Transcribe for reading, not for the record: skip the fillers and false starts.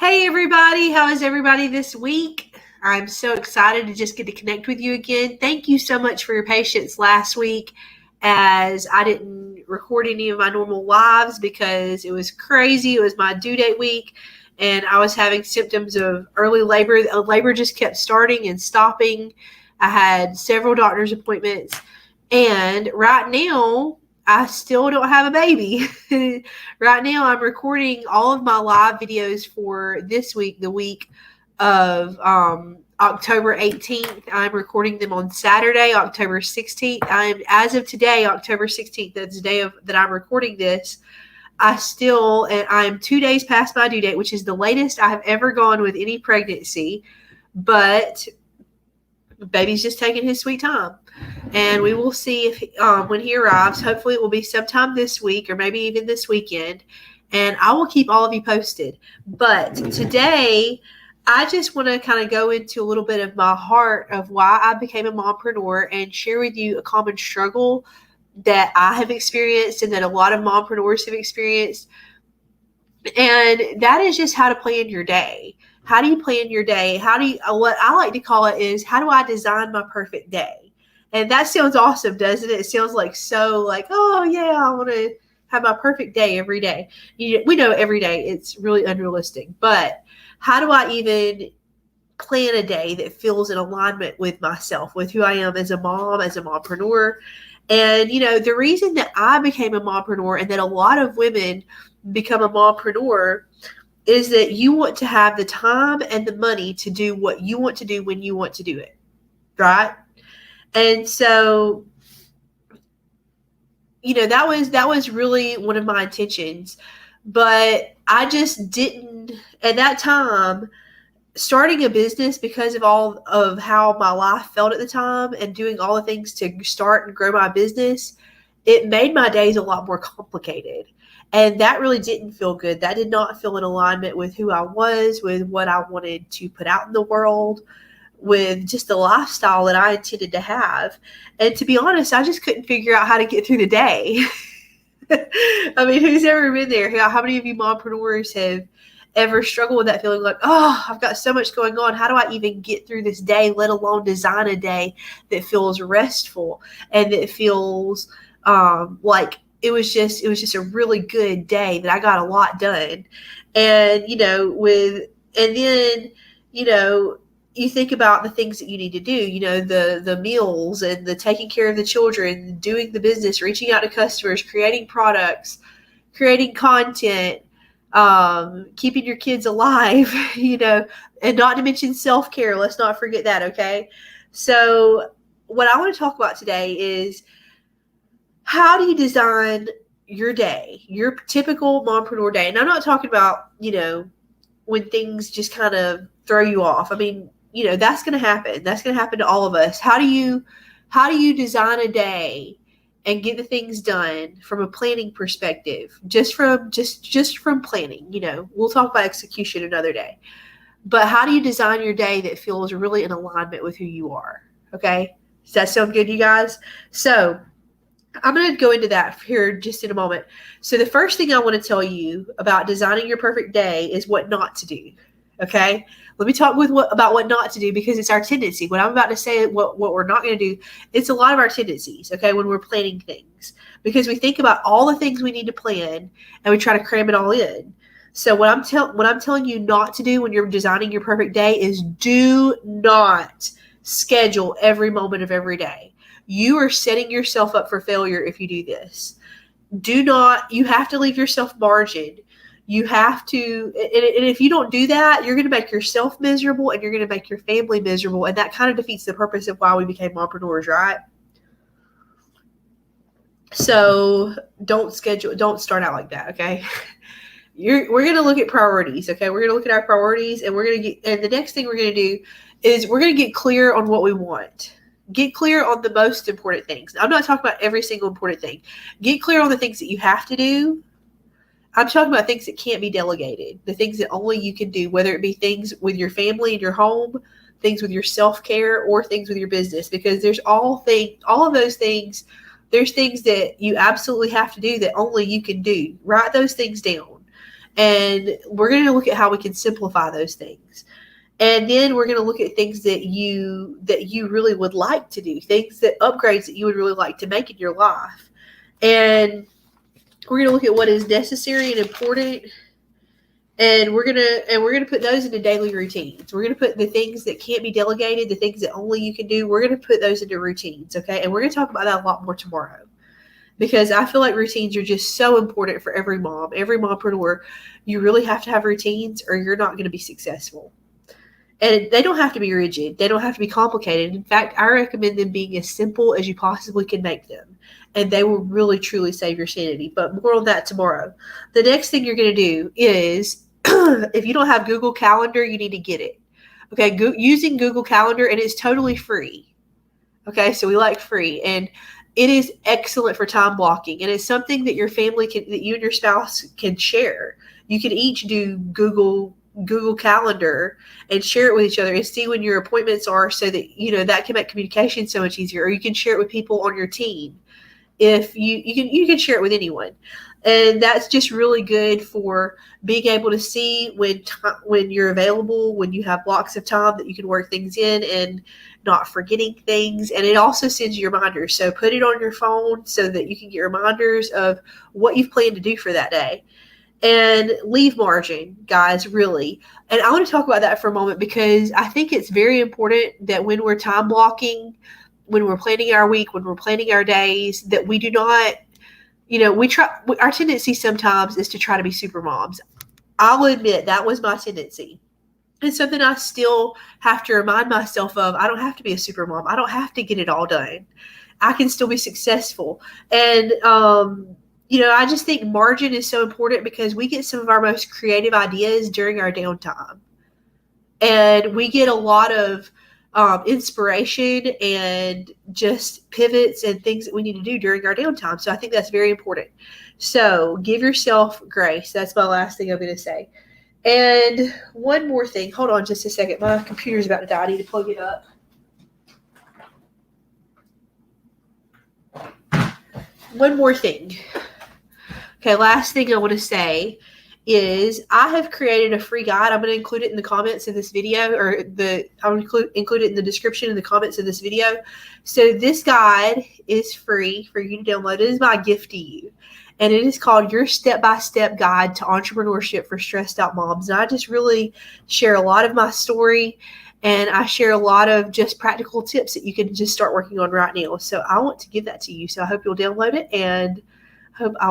Hey everybody, how is everybody this week? I'm so excited to just get to connect with you again. Thank you so much for your patience last week as I didn't record any of my normal lives because it was crazy. It was my due date week and I was having symptoms of early labor. Labor just kept starting and stopping. I had several doctor's appointments and right now I still don't have a baby. Right now, I'm recording all of my live videos for this week, the week of October 18th. I'm recording them on Saturday, October 16th. As of today, October 16th, that's the day that I'm recording this. I'm 2 days past my due date, which is the latest I have ever gone with any pregnancy. But baby's just taking his sweet time. And we will see if when he arrives, hopefully it will be sometime this week or maybe even this weekend. And I will keep all of you posted. But today, I just want to kind of go into a little bit of my heart of why I became a mompreneur and share with you a common struggle that I have experienced and that a lot of mompreneurs have experienced. And that is just how to plan your day. How do you plan your day? What I like to call it is, how do I design my perfect day? And that sounds awesome, doesn't it? It sounds like oh yeah, I want to have my perfect day every day. We know every day it's really unrealistic, but how do I even plan a day that feels in alignment with myself, with who I am as a mom, as a mompreneur? And, the reason that I became a mompreneur and that a lot of women become a mompreneur is that you want to have the time and the money to do what you want to do when you want to do it, right? And so, that was really one of my intentions, but I just didn't, at that time, starting a business because of all of how my life felt at the time and doing all the things to start and grow my business, it made my days a lot more complicated. And that really didn't feel good. That did not feel in alignment with who I was, with what I wanted to put out in the world, with just the lifestyle that I intended to have. And to be honest, I just couldn't figure out how to get through the day. I mean, who's ever been there? How many of you mompreneurs have ever struggled with that feeling like, oh, I've got so much going on. How do I even get through this day, let alone design a day that feels restful and that feels like it was just a really good day that I got a lot done. And, then, you think about the things that you need to do, the meals and the taking care of the children, doing the business, reaching out to customers, creating products, creating content, keeping your kids alive, and not to mention self-care. Let's not forget that. Okay. So what I want to talk about today is, how do you design your day, your typical mompreneur day? And I'm not talking about, when things just kind of throw you off. I mean, that's going to happen. That's going to happen to all of us. How do you design a day and get the things done from a planning perspective? Just from planning, we'll talk about execution another day. But how do you design your day that feels really in alignment with who you are? Okay. Does that sound good, you guys? So I'm going to go into that here just in a moment. So the first thing I want to tell you about designing your perfect day is what not to do. Okay. Let me talk about what not to do, because it's our tendency. What I'm about to say, what we're not going to do, it's a lot of our tendencies, okay, when we're planning things. Because we think about all the things we need to plan and we try to cram it all in. So what I'm telling you not to do when you're designing your perfect day is, do not schedule every moment of every day. You are setting yourself up for failure if you do this. You have to leave yourself margin. You have to, and if you don't do that, you're going to make yourself miserable and you're going to make your family miserable. And that kind of defeats the purpose of why we became mompreneurs, right? So don't start out like that. Okay. We're going to look at priorities. Okay. We're going to look at our priorities, and and the next thing we're going to do is we're going to get clear on what we want. Get clear on the most important things. I'm not talking about every single important thing. Get clear on the things that you have to do. I'm talking about things that can't be delegated, the things that only you can do, whether it be things with your family and your home, things with your self-care, or things with your business, because there's all of those things. There's things that you absolutely have to do that only you can do. Write those things down. And we're going to look at how we can simplify those things. And then we're going to look at things that you really would like to do, things that upgrades that you would really like to make in your life. And we're going to look at what is necessary and important. And we're gonna put those into daily routines. We're gonna put the things that can't be delegated, the things that only you can do. We're gonna put those into routines, okay? And we're gonna talk about that a lot more tomorrow, because I feel like routines are just so important for every mom, every mompreneur. You really have to have routines, or you're not gonna be successful. And they don't have to be rigid. They don't have to be complicated. In fact, I recommend them being as simple as you possibly can make them. And they will really, truly save your sanity. But more on that tomorrow. The next thing you're going to do is, if you don't have Google Calendar, you need to get it. Okay, using Google Calendar, and it's totally free. Okay, so we like free. And it is excellent for time blocking. And it's something that your family that you and your spouse can share. You can each do Google Calendar and share it with each other and see when your appointments are, so that that can make communication so much easier. Or you can share it with people on your team. If you can share it with anyone, and that's just really good for being able to see when you're available, when you have blocks of time that you can work things in, and not forgetting things. And it also sends you reminders, so put it on your phone so that you can get reminders of what you've planned to do for that day. And leave margin, guys, really. And I want to talk about that for a moment, because I think it's very important that when we're time blocking, when we're planning our week, when we're planning our days, that we do not, our tendency sometimes is to try to be super moms. I'll admit that was my tendency. It's something I still have to remind myself of. I don't have to be a super mom. I don't have to get it all done. I can still be successful. And, I just think margin is so important, because we get some of our most creative ideas during our downtime. And we get a lot of inspiration and just pivots and things that we need to do during our downtime. So I think that's very important. So give yourself grace. That's my last thing I'm going to say. And one more thing. Hold on just a second. My computer's about to die. I need to plug it up. One more thing. Okay, last thing I want to say is I have created a free guide. I'm going to include it in the comments of this video, or I'll include it in the description in the comments of this video. So this guide is free for you to download. It is my gift to you. And it is called Your Step-by-Step Guide to Entrepreneurship for Stressed Out Moms. And I just really share a lot of my story, and I share a lot of just practical tips that you can just start working on right now. So I want to give that to you. So I hope you'll download it, and hope I'll